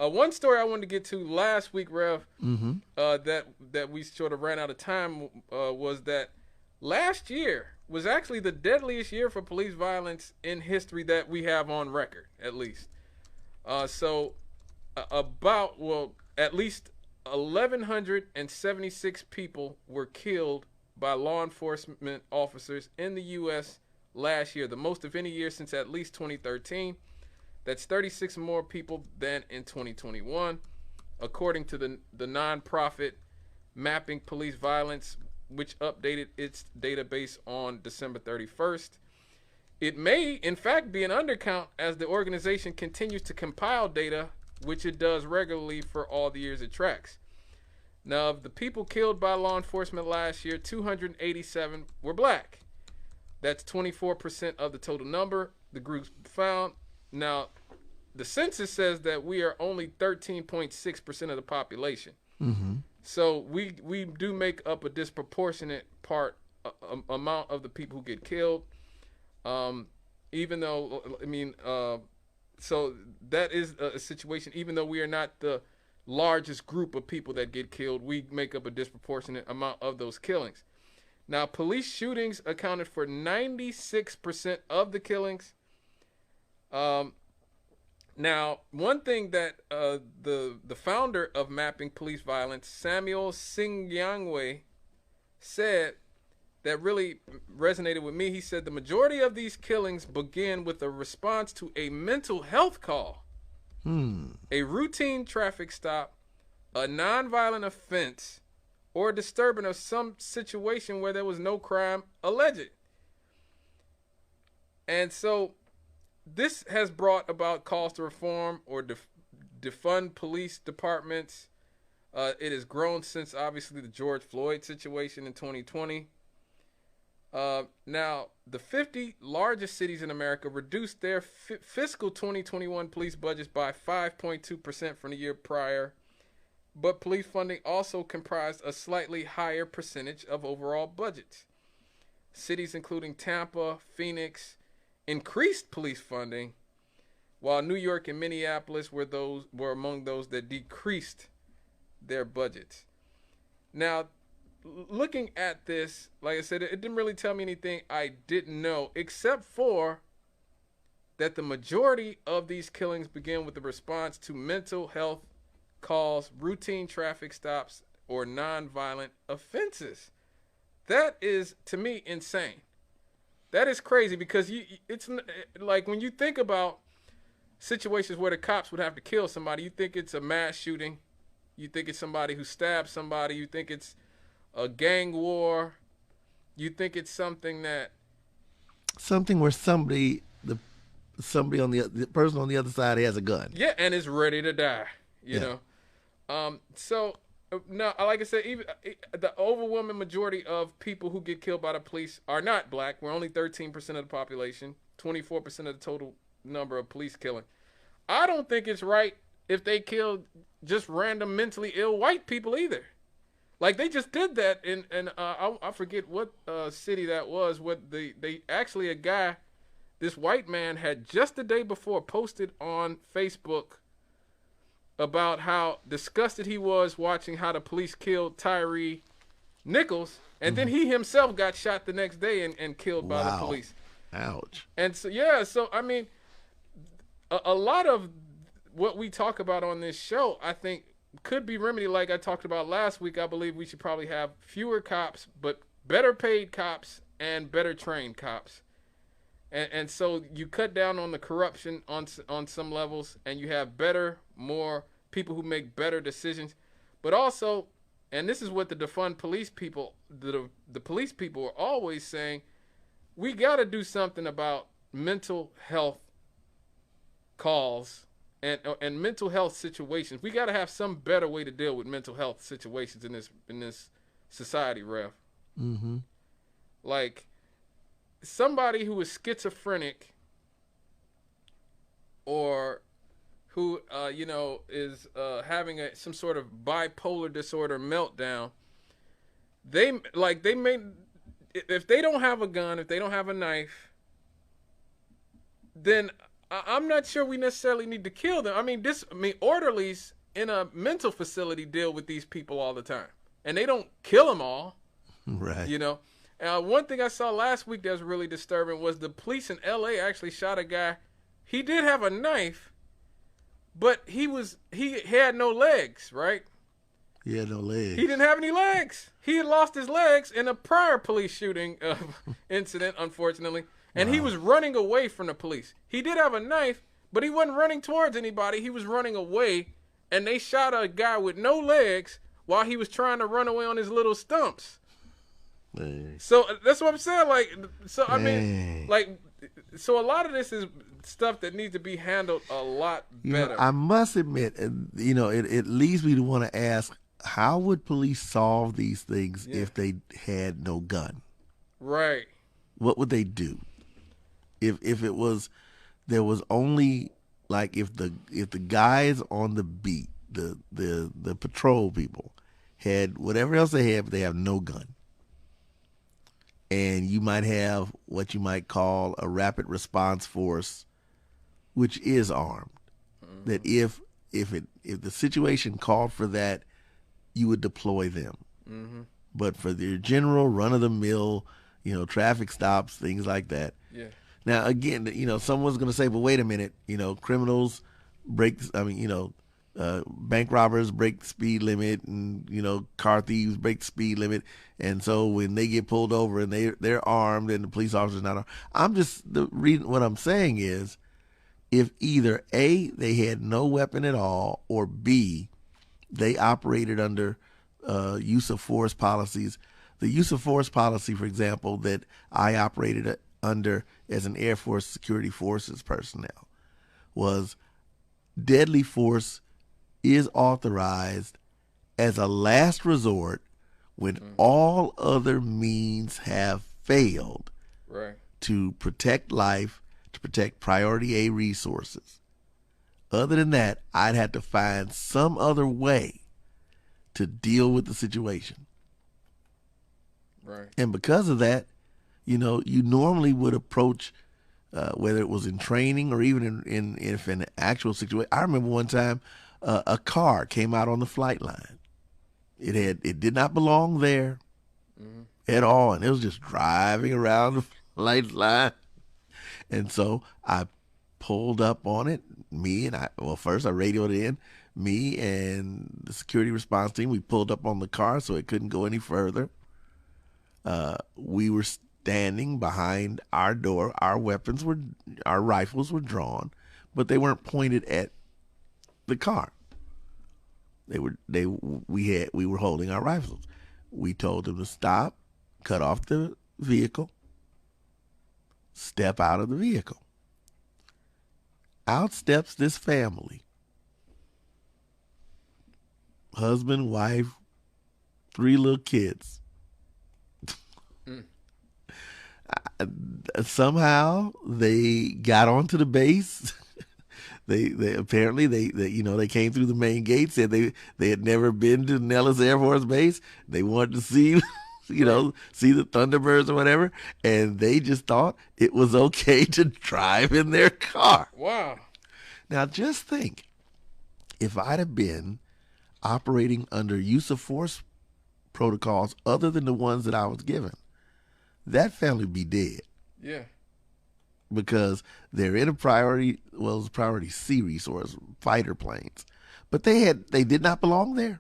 One story I wanted to get to last week, Rev, that we sort of ran out of time, was that last year was actually the deadliest year for police violence in history that we have on record, at least. At least 1,176 people were killed by law enforcement officers in the U.S. last year, the most of any year since at least 2013. That's 36 more people than in 2021, according to the nonprofit Mapping Police Violence, which updated its database on December 31st. It may, in fact, be an undercount as the organization continues to compile data, which it does regularly for all the years it tracks. Now, of the people killed by law enforcement last year, 287 were black. That's 24% of the total number the group found. Now, the census says that we are only 13.6% of the population. So we do make up a disproportionate amount of the people who get killed. Even though, so that is a situation, even though we are not the largest group of people that get killed, we make up a disproportionate amount of those killings. Now, police shootings accounted for 96% of the killings. Now, one thing that the founder of Mapping Police Violence, Samuel Singyangwe, said that really resonated with me. He said the majority of these killings begin with a response to a mental health call, a routine traffic stop, a nonviolent offense, or a disturbance of some situation where there was no crime alleged. And so this has brought about calls to reform or defund police departments. It has grown since, obviously, the George Floyd situation in 2020. Now, the 50 largest cities in America reduced their fiscal 2021 police budgets by 5.2% from the year prior, but police funding also comprised a slightly higher percentage of overall budgets. Cities including Tampa, Phoenix, increased police funding, while New York and Minneapolis were among those that decreased their budgets. Now, looking at this, like I said, it didn't really tell me anything I didn't know, except for that the majority of these killings begin with the response to mental health calls, routine traffic stops, or nonviolent offenses. That is, to me, insane. That is crazy, because it's like when you think about situations where the cops would have to kill somebody, you think it's a mass shooting, you think it's somebody who stabbed somebody, you think it's a gang war, you think it's something where the person on the other side has a gun. Yeah, and is ready to die. You know. So now, like I said, even the overwhelming majority of people who get killed by the police are not black. We're only 13% of the population, 24% of the total number of police killing. I don't think it's right if they kill just random mentally ill white people either. Like they just did that in I forget what city that was. This white man had just the day before posted on Facebook about how disgusted he was watching how the police killed Tyre Nichols, and then he himself got shot the next day and killed by the police. Ouch. And so I mean, a lot of what we talk about on this show, I think, could be remedied. Like I talked about last week, I believe we should probably have fewer cops, but better paid cops and better trained cops. And so you cut down on the corruption on some levels, and you have more people who make better decisions. But also, and this is what the defund police people, the police people are always saying, we got to do something about mental health calls and mental health situations. We got to have some better way to deal with mental health situations in this society, Rev. Mm-hmm. Like, somebody who is schizophrenic or who is having some sort of bipolar disorder meltdown, if they don't have a gun, if they don't have a knife, then I'm not sure we necessarily need to kill them. I mean, orderlies in a mental facility deal with these people all the time, and they don't kill them all. Right. You know, one thing I saw last week that was really disturbing was the police in L.A. actually shot a guy. He did have a knife, but he had no legs, right? He had no legs. He didn't have any legs. He had lost his legs in a prior police shooting incident, unfortunately. And he was running away from the police. He did have a knife, but he wasn't running towards anybody. He was running away, and they shot a guy with no legs while he was trying to run away on his little stumps. Dang. So that's what I'm saying. I mean, Dang. so a lot of this is stuff that needs to be handled a lot better. I must admit, it leads me to want to ask, how would police solve these things if they had no gun? Right. What would they do? If there was only, like, if the guys on the beat, the patrol people had whatever else they have, but they have no gun. And you might have what you might call a rapid response force, which is armed. Mm-hmm. That if the situation called for that, you would deploy them. Mm-hmm. But for their general run of the mill, traffic stops, things like that. Yeah. Now again, someone's going to say, "Well, wait a minute. Criminals break. Bank robbers break the speed limit, and car thieves break the speed limit, and so when they get pulled over and they're armed and the police officer's not armed." I'm just reading. What I'm saying is, if either A, they had no weapon at all, or B, they operated under use of force policies. The use of force policy, for example, that I operated under as an Air Force Security Forces personnel was deadly force is authorized as a last resort when all other means have failed to protect life, to protect priority A resources. Other than that, I'd have to find some other way to deal with the situation. Right. And because of that, you normally would approach, whether it was in training or even in an actual situation. I remember one time a car came out on the flight line. It did not belong there at all, and it was just driving around the flight line. And so I pulled up on it. First I radioed in. Me and the security response team, we pulled up on the car so it couldn't go any further. We were standing behind our door. Our rifles were drawn, but they weren't pointed at the car. We were holding our rifles. We told them to stop, cut off the vehicle, step out of the vehicle. Out steps this family. Husband, wife, 3 little kids. Somehow they got onto the base. They apparently they came through the main gate. Said they had never been to Nellis Air Force Base. They wanted to see see the Thunderbirds or whatever, and they just thought it was okay to drive in their car. Wow. Now just think, if I'd have been operating under use of force protocols other than the ones that I was given, that family would be dead. Yeah. Because they're in it's priority C resource, fighter planes. But they did not belong there.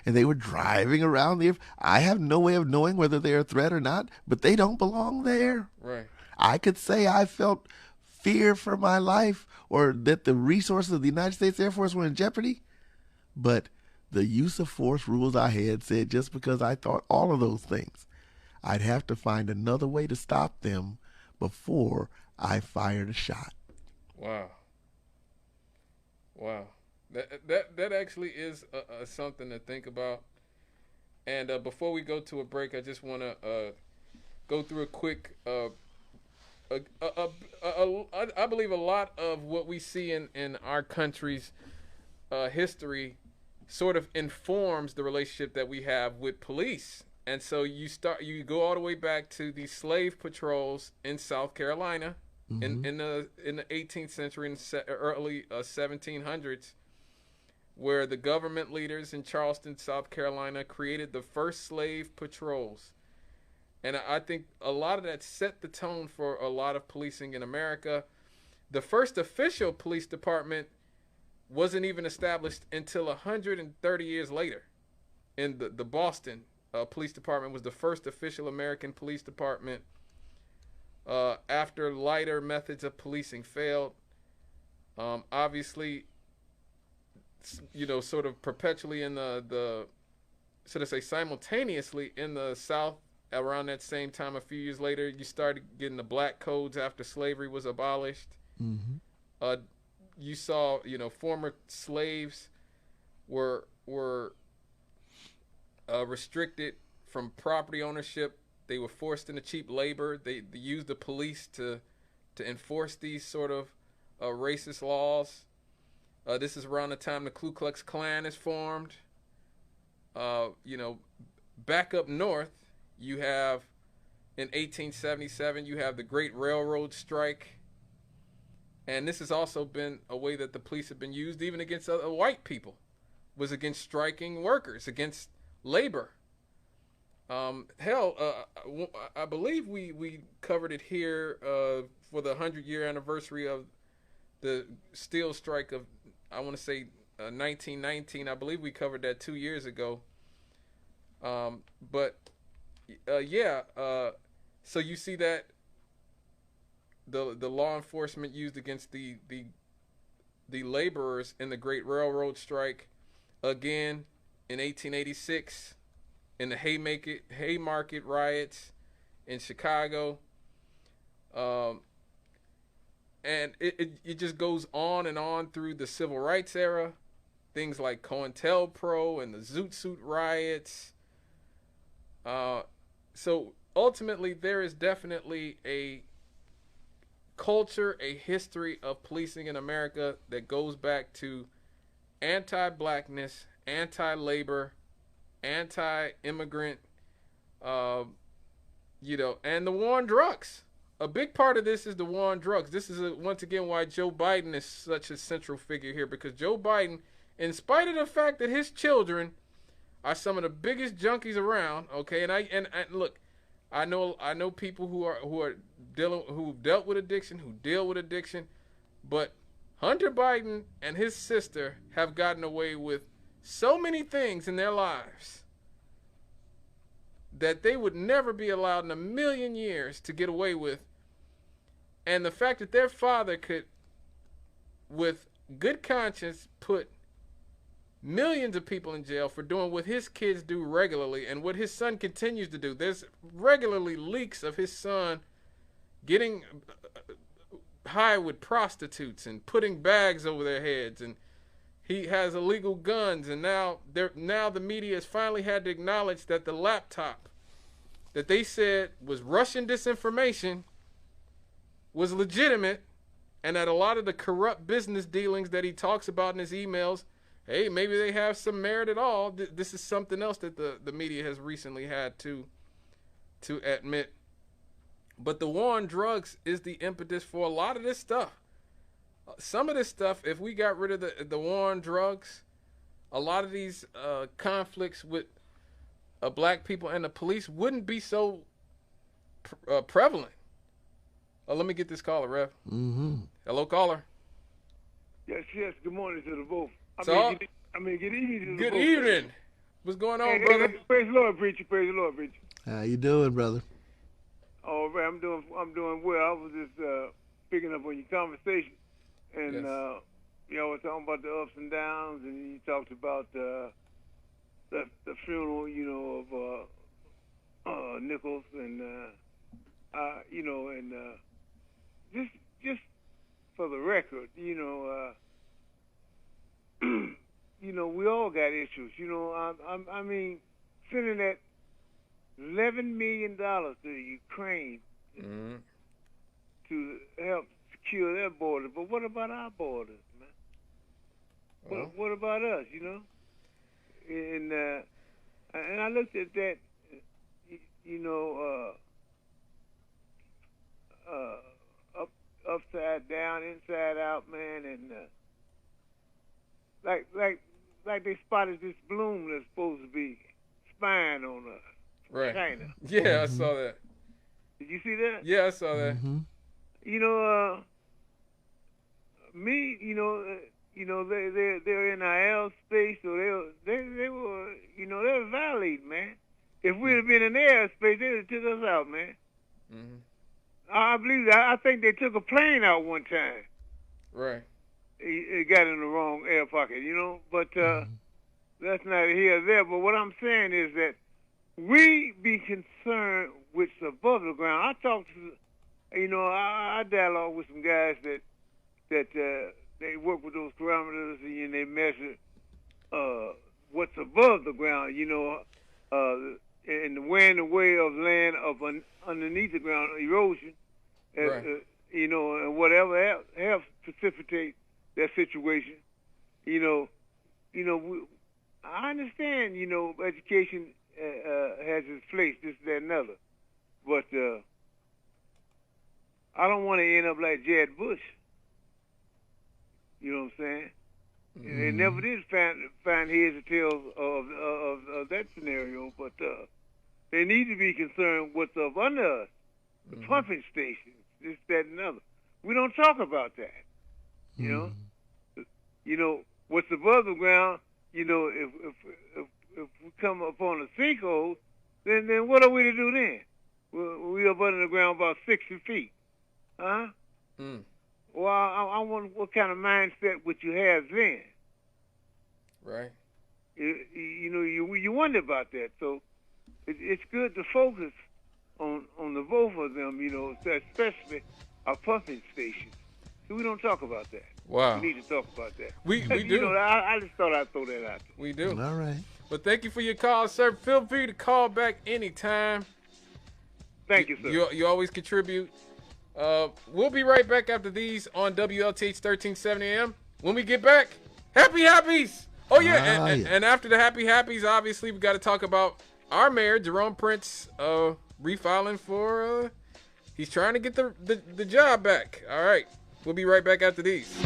And they were driving around I have no way of knowing whether they're a threat or not, but they don't belong there. Right. I could say I felt fear for my life or that the resources of the United States Air Force were in jeopardy, but the use of force rules I had said just because I thought all of those things, I'd have to find another way to stop them before I fired a shot. Wow. That actually is something to think about. And before we go to a break, I just want to go through a quick. I believe a lot of what we see in our country's history sort of informs the relationship that we have with police. And so you go all the way back to the slave patrols in South Carolina, in the 18th century and early 1700s, where the government leaders in Charleston, South Carolina, created the first slave patrols. And I think a lot of that set the tone for a lot of policing in America. The first official police department wasn't even established until 130 years later. In the Boston Police Department was the first official American police department after lighter methods of policing failed. Obviously, sort of perpetually in the so to say simultaneously in the South around that same time, a few years later, you started getting the black codes after slavery was abolished. You saw, former slaves were restricted from property ownership. They were forced into cheap labor. They used the police to enforce these sort of racist laws. This is around the time the Ku Klux Klan is formed. Back up north, you have in 1877, you have the Great Railroad Strike. And this has also been a way that the police have been used even against other white people, was against striking workers, against labor. I believe we covered it here for the 100-year anniversary of the steel strike of, I want to say, 1919. I believe we covered that 2 years ago. So you see that the law enforcement used against the laborers in the Great Railroad Strike, again in 1886, in the Haymarket riots in Chicago, and it just goes on and on through the Civil Rights era, things like COINTELPRO and the Zoot Suit riots. So ultimately, there is definitely a culture, a history of policing in America that goes back to anti-blackness, anti-labor, anti-immigrant, and the war on drugs. A big part of this is the war on drugs. This is once again why Joe Biden is such a central figure here, because Joe Biden, in spite of the fact that his children are some of the biggest junkies around, okay, and look, I know people who've dealt with addiction, who deal with addiction, but Hunter Biden and his sister have gotten away with so many things in their lives that they would never be allowed in a million years to get away with. And the fact that their father could, with good conscience, put millions of people in jail for doing what his kids do regularly and what his son continues to do. There's regularly leaks of his son getting high with prostitutes and putting bags over their heads, and he has illegal guns, and now the media has finally had to acknowledge that the laptop that they said was Russian disinformation was legitimate, and that a lot of the corrupt business dealings that he talks about in his emails, hey, maybe they have some merit at all. This is something else that the media has recently had to admit. But the war on drugs is the impetus for a lot of this stuff. Some of this stuff, if we got rid of the war on drugs, a lot of these conflicts with black people and the police wouldn't be so prevalent. Let me get this caller, Rev. Hello, caller. Yes. Good morning to the both. Good evening to the Good both. evening. What's going on, brother? Praise the Lord, preacher. Praise the Lord, preacher. How you doing, brother? All right, I'm doing well. I was just picking up on your conversation, and Yes. y'all were talking about the ups and downs, and you talked about the funeral, of Nichols, and just for the record, we all got issues. I mean, sending that $11 million to Ukraine to help secure their border. But what about our borders, man? What about us, And I looked at that, upside down, inside out, man, and like they spotted this bloom that's supposed to be spying on us. Right. China. Yeah, I saw that. Did you see that? Yeah, I saw that. You know, they're in our airspace, so they were, you know, they were violating, man. If we'd have been in their airspace, they'd have took us out, man. I believe that. I think they took a plane out one time. Right. It got in the wrong air pocket, you know. But that's neither here or there. But what I'm saying is that we be concerned with above the ground. I talked to, you know, I dialogue with some guys that they work with those parameters and they measure what's above the ground, you know, and the wearing away of land underneath the ground, erosion, you know, and whatever helps precipitate that situation. You know, I understand, you know, education has its place, this, that, and other, but I don't want to end up like Jeb Bush. You know what I'm saying? They never did find heads or tails of that scenario, but they need to be concerned what's up under us, the pumping stations, this, that, and other. We don't talk about that. You know, you know what's above the ground. You know, if we come upon a sinkhole, then what are we to do then? We up under the ground about 60 feet, huh? Well, I wonder what kind of mindset would you have then? Right. You know, you wonder about that. So it's good to focus on the both of them, you know, especially our pumping stations. So we don't talk about that. Wow. We need to talk about that. We do. You know, I just thought I'd throw that out there. We do. All right. Well, thank you for your call, sir. Feel free to call back anytime. Thank you, sir. You always contribute. We'll be right back after these on WLTH 1370 AM. When we get back, Happy Happies! Oh, yeah. And after the Happy Happies, obviously, we got to talk about our mayor, Jerome Prince, refiling for, he's trying to get the job back. All right. We'll be right back after these.